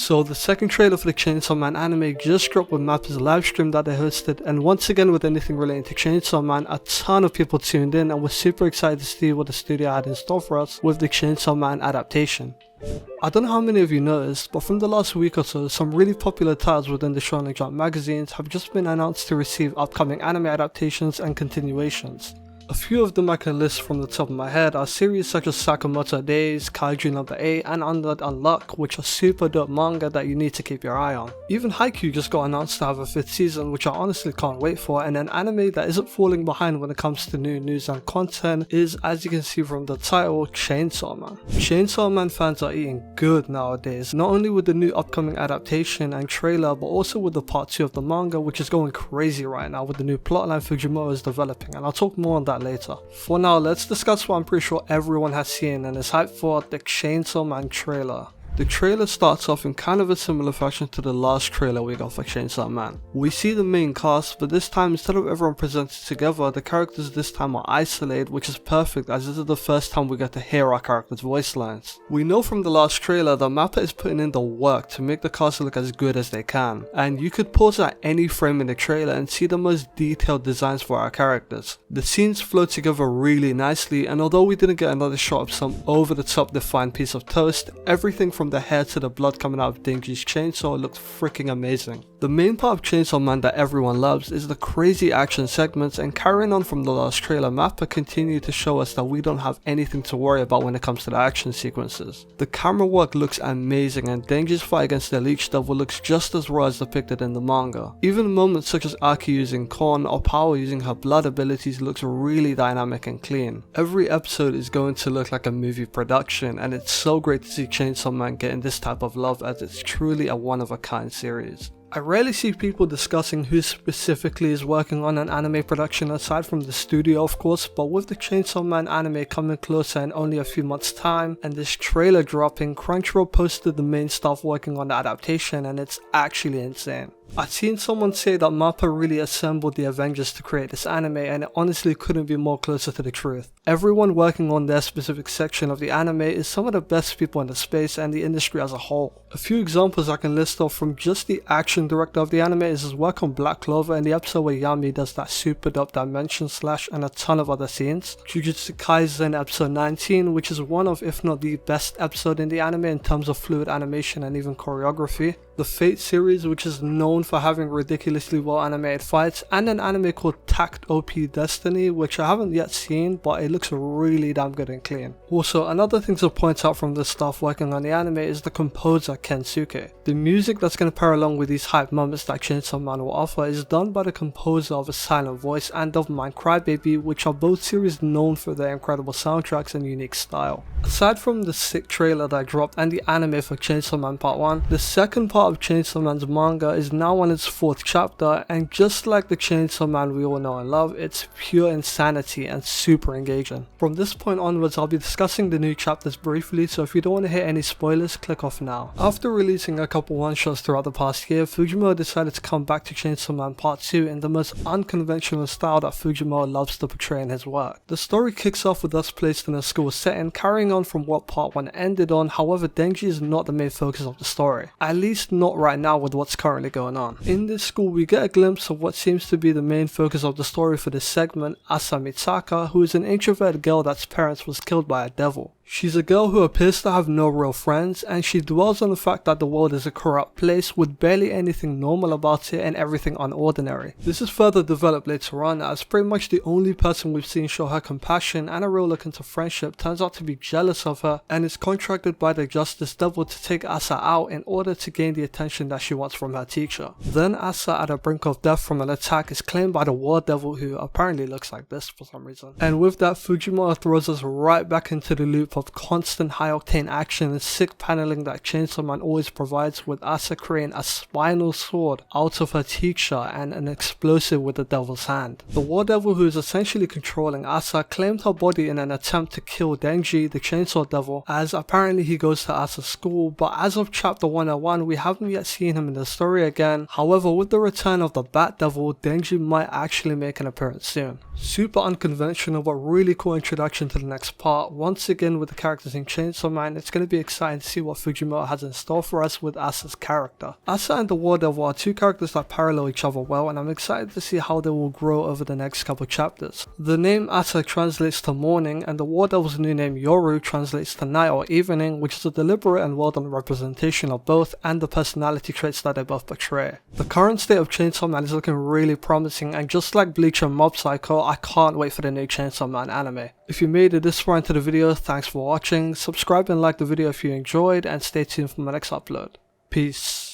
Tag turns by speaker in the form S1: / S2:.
S1: So the second trailer for the Chainsaw Man anime just dropped with Mappa's livestream that they hosted, and once again with anything relating to Chainsaw Man, a ton of people tuned in and were super excited to see what the studio had in store for us with the Chainsaw Man adaptation. I don't know how many of you noticed, but from the last week or so, some really popular titles within the Shonen Jump magazines have just been announced to receive upcoming anime adaptations and continuations. A few of them I can list from the top of my head are series such as Sakamoto Days, Kaiju No. 8 and Undead Unluck, which are super dope manga that you need to keep your eye on. Even Haikyuu just got announced to have a 5th season, which I honestly can't wait for, and an anime that isn't falling behind when it comes to new news and content is, as you can see from the title, Chainsaw Man. Chainsaw Man fans are eating good nowadays, not only with the new upcoming adaptation and trailer, but also with the part 2 of the manga, which is going crazy right now with the new plotline Fujimoto is developing, and I'll talk more on that later. For now, let's discuss what I'm pretty sure everyone has seen and is hyped for, the Chainsaw Man trailer. The trailer starts off in kind of a similar fashion to the last trailer we got for Chainsaw Man. We see the main cast, but this time instead of everyone presented together, the characters this time are isolated, which is perfect as this is the first time we get to hear our characters' voice lines. We know from the last trailer that Mappa is putting in the work to make the cast look as good as they can, and you could pause at any frame in the trailer and see the most detailed designs for our characters. The scenes flow together really nicely, and although we didn't get another shot of some over the top defined piece of toast, everything from the hair to the blood coming out of Denji's chainsaw looked freaking amazing. The main part of Chainsaw Man that everyone loves is the crazy action segments, and carrying on from the last trailer, Mappa continued to show us that we don't have anything to worry about when it comes to the action sequences. The camera work looks amazing, and Denji's fight against the Leech Devil looks just as raw as depicted in the manga. Even moments such as Aki using Korn or Power using her blood abilities looks really dynamic and clean. Every episode is going to look like a movie production, and it's so great to see Chainsaw Man getting this type of love as it's truly a one-of-a-kind series. I rarely see people discussing who specifically is working on an anime production aside from the studio of course, but with the Chainsaw Man anime coming closer in only a few months time and this trailer dropping, Crunchyroll posted the main staff working on the adaptation and it's actually insane. I've seen someone say that Mappa really assembled the Avengers to create this anime, and it honestly couldn't be more closer to the truth. Everyone working on their specific section of the anime is some of the best people in the space and the industry as a whole. A few examples I can list off from just the action director of the anime is his work on Black Clover and the episode where Yami does that super dope dimension slash and a ton of other scenes. Jujutsu Kaisen episode 19, which is one of if not the best episode in the anime in terms of fluid animation and even choreography. The Fate series, which is known for having ridiculously well animated fights, and an anime called Tact OP Destiny, which I haven't yet seen, but it looks really damn good and clean. Also, another thing to point out from the staff working on the anime is the composer Kensuke. The music that's going to pair along with these hype moments that Chainsaw Man will offer is done by the composer of A Silent Voice and of Mind Crybaby, which are both series known for their incredible soundtracks and unique style. Aside from the sick trailer that dropped and the anime for Chainsaw Man Part 1, the second part of Chainsaw Man's manga is now on its 4th chapter, and just like the Chainsaw Man we all know and love, it's pure insanity and super engaging. From this point onwards, I'll be discussing the new chapters briefly, so if you don't want to hear any spoilers, click off now. After releasing a couple one-shots throughout the past year, Fujimoto decided to come back to Chainsaw Man Part 2 in the most unconventional style that Fujimoto loves to portray in his work. The story kicks off with us placed in a school setting, carrying on from what Part 1 ended on. However, Denji is not the main focus of the story, at least not right now with what's currently going on. In this school, we get a glimpse of what seems to be the main focus of the story for this segment, Asa Mitaka, who is an introverted girl that's parents was killed by a devil. She's a girl who appears to have no real friends, and she dwells on the fact that the world is a corrupt place with barely anything normal about it and everything unordinary. This is further developed later on, as pretty much the only person we've seen show her compassion and a real look into friendship turns out to be jealous of her and is contracted by the Justice Devil to take Asa out in order to gain the attention that she wants from her teacher. Then Asa, at the brink of death from an attack, is claimed by the War Devil, who apparently looks like this for some reason. And with that, Fujimoto throws us right back into the loop of constant high-octane action and sick paneling that Chainsaw Man always provides, with Asa creating a spinal sword out of her teacher and an explosive with the devil's hand. The War Devil, who is essentially controlling Asa, claimed her body in an attempt to kill Denji, the Chainsaw Devil, as apparently he goes to Asa's school, but as of chapter 101 we haven't yet seen him in the story again. However, with the return of the Bat Devil, Denji might actually make an appearance soon. Super unconventional but really cool introduction to the next part, once again with with the characters in Chainsaw Man, it's going to be exciting to see what Fujimoto has in store for us with Asa's character. Asa and the War Devil are two characters that parallel each other well, and I'm excited to see how they will grow over the next couple chapters. The name Asa translates to morning, and the War Devil's new name Yoru translates to night or evening, which is a deliberate and well done representation of both and the personality traits that they both portray. The current state of Chainsaw Man is looking really promising, and just like Bleach and Mob Psycho, I can't wait for the new Chainsaw Man anime. If you made it this far into the video, thanks for watching, subscribe and like the video if you enjoyed, and stay tuned for my next upload. Peace.